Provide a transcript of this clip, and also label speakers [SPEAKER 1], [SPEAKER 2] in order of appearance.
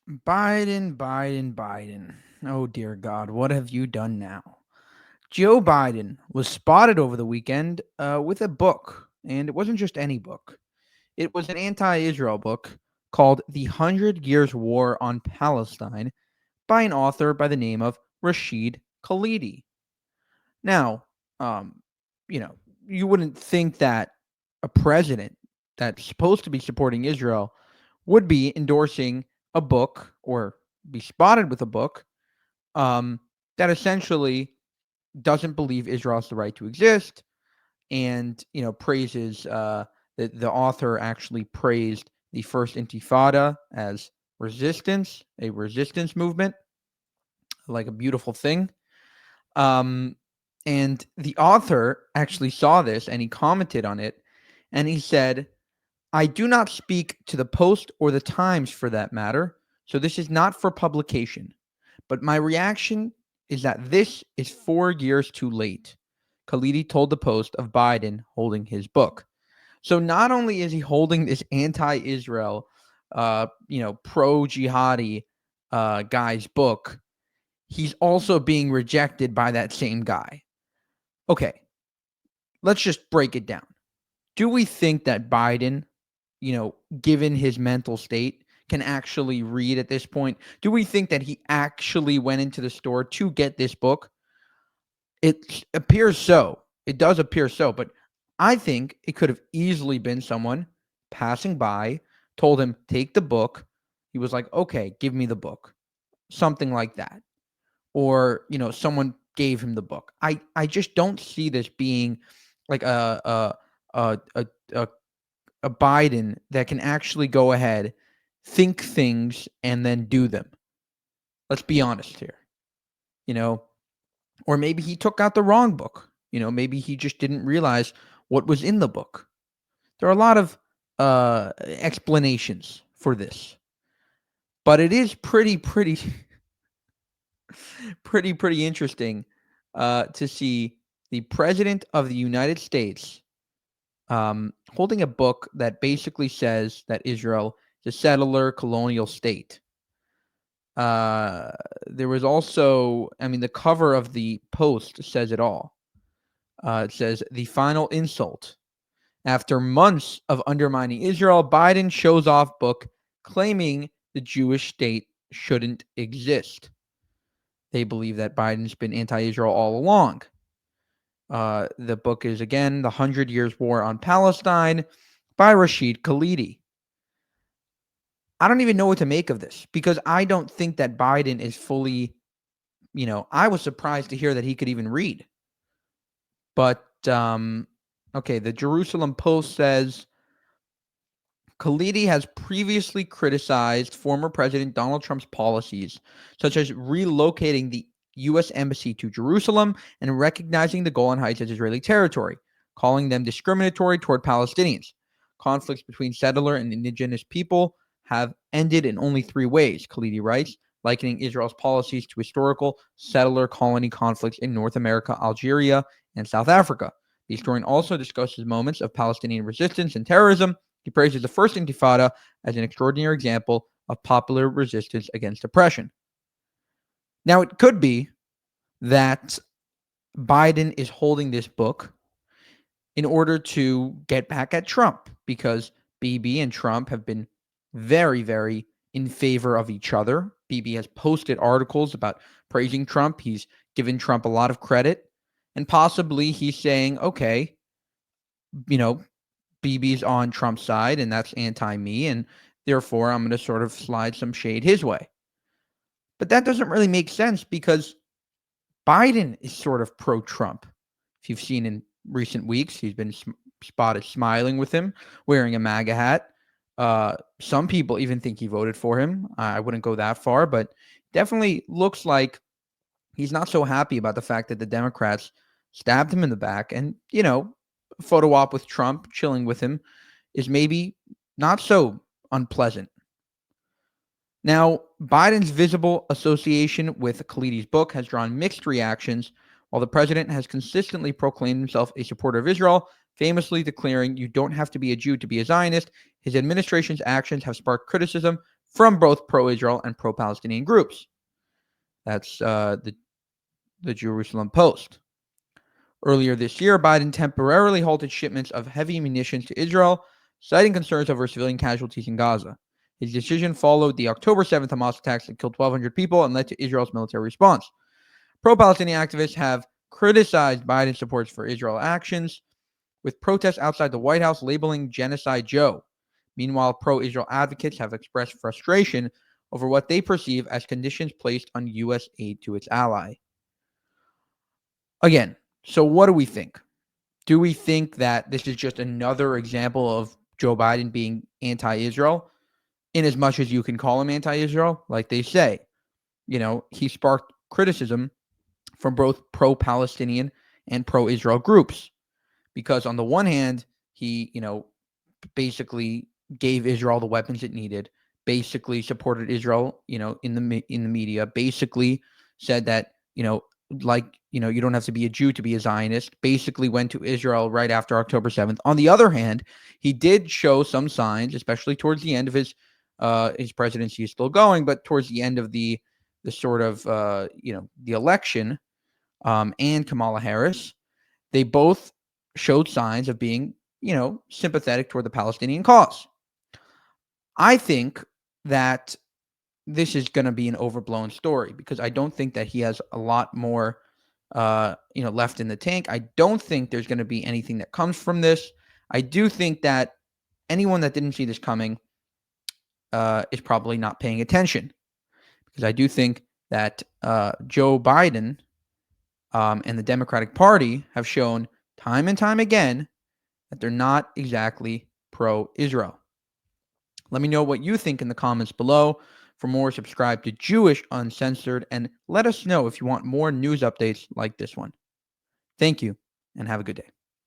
[SPEAKER 1] Biden. Oh, dear God, what have you done now? Joe Biden was spotted over the weekend with a book, and it wasn't just any book. It was an anti Israel book called The 100 Years War on Palestine by an author by the name of Rashid Khalidi. Now, um, you know, you wouldn't think that a president that's supposed to be supporting Israel would be endorsing a book or be spotted with a book um, that essentially doesn't believe Israel has the right to exist, and praises the author actually praised the first Intifada as a resistance movement, like a beautiful thing. Um, and the author actually saw this and he commented on it, and he said, "I do not speak to the Post or the Times for that matter, so this is not for publication. But my reaction is that this is 4 years too late." Khalidi told the Post of Biden holding his book. So not only is he holding this anti-Israel, pro-jihadi guy's book, he's also being rejected by that same guy. Okay, let's just break it down. Do we think that Biden, given his mental state, can actually read at this point? Do we think that he actually went into the store to get this book? It appears so. It does appear so, but I think it could have easily been someone passing by, told him, take the book. He was like, okay, give me the book. Something like that. Or, someone gave him the book. I just don't see this being like a, a, a a Biden that can actually go ahead, think things, and then do them. Let's be honest here. You know, or maybe he took out the wrong book. Maybe he just didn't realize what was in the book. There are a lot of explanations for this, but it is pretty pretty interesting to see the president of the United States holding a book that basically says that Israel is a settler colonial state. There was also, the cover of the Post says it all. It says, "The final insult. After months of undermining Israel, Biden shows off book claiming the Jewish state shouldn't exist." They believe that Biden's been anti-Israel all along. The book is, again, The 100 Years War on Palestine by Rashid Khalidi. I don't even know what to make of this because I don't think that Biden is fully, I was surprised to hear that he could even read. But, okay, the Jerusalem Post says Khalidi has previously criticized former President Donald Trump's policies, such as relocating the U.S. Embassy to Jerusalem and recognizing the Golan Heights as Israeli territory, calling them discriminatory toward Palestinians. Conflicts between settler and indigenous people have ended in only 3 ways, Khalidi writes, likening Israel's policies to historical settler colony conflicts in North America, Algeria, and South Africa. The historian also discusses moments of Palestinian resistance and terrorism. He praises the First Intifada as an extraordinary example of popular resistance against oppression. Now, it could be that Biden is holding this book in order to get back at Trump because Bibi and Trump have been very, very in favor of each other. Bibi has posted articles about praising Trump. He's given Trump a lot of credit. And possibly he's saying, okay, Bibi's on Trump's side, and that's anti-me, and therefore I'm going to sort of slide some shade his way. But that doesn't really make sense because Biden is sort of pro-Trump. If you've seen in recent weeks, he's been spotted smiling with him, wearing a MAGA hat. Some people even think he voted for him. I wouldn't go that far, but definitely looks like he's not so happy about the fact that the Democrats stabbed him in the back. And, photo op with Trump, chilling with him, is maybe not so unpleasant. Now, Biden's visible association with Khalidi's book has drawn mixed reactions. While the president has consistently proclaimed himself a supporter of Israel, famously declaring you don't have to be a Jew to be a Zionist, his administration's actions have sparked criticism from both pro-Israel and pro-Palestinian groups. That's the Jerusalem Post. Earlier this year, Biden temporarily halted shipments of heavy munitions to Israel, citing concerns over civilian casualties in Gaza. His decision followed the October 7th Hamas attacks that killed 1,200 people and led to Israel's military response. Pro-Palestinian activists have criticized Biden's support for Israel actions, with protests outside the White House labeling Genocide Joe. Meanwhile, pro-Israel advocates have expressed frustration over what they perceive as conditions placed on U.S. aid to its ally. Again, so what do we think? Do we think that this is just another example of Joe Biden being anti-Israel, in as much as you can call him anti-Israel? Like they say, he sparked criticism from both pro-Palestinian and pro-Israel groups, because on the one hand, he, basically gave Israel the weapons it needed, basically supported Israel, in the media, basically said that, you don't have to be a Jew to be a Zionist, basically went to Israel right after October 7th. On the other hand, he did show some signs, especially towards the end of his presidency is still going, but towards the end of the sort of, the election, and Kamala Harris, they both showed signs of being, sympathetic toward the Palestinian cause. I think that this is going to be an overblown story, because I don't think that he has a lot more, left in the tank. I don't think there's going to be anything that comes from this. I do think that anyone that didn't see this coming is probably not paying attention, because I do think that Joe Biden and the Democratic Party have shown time and time again that they're not exactly pro-Israel. Let me know what you think in the comments below. For more, subscribe to Jewish Uncensored, and let us know if you want more news updates like this one. Thank you, and have a good day.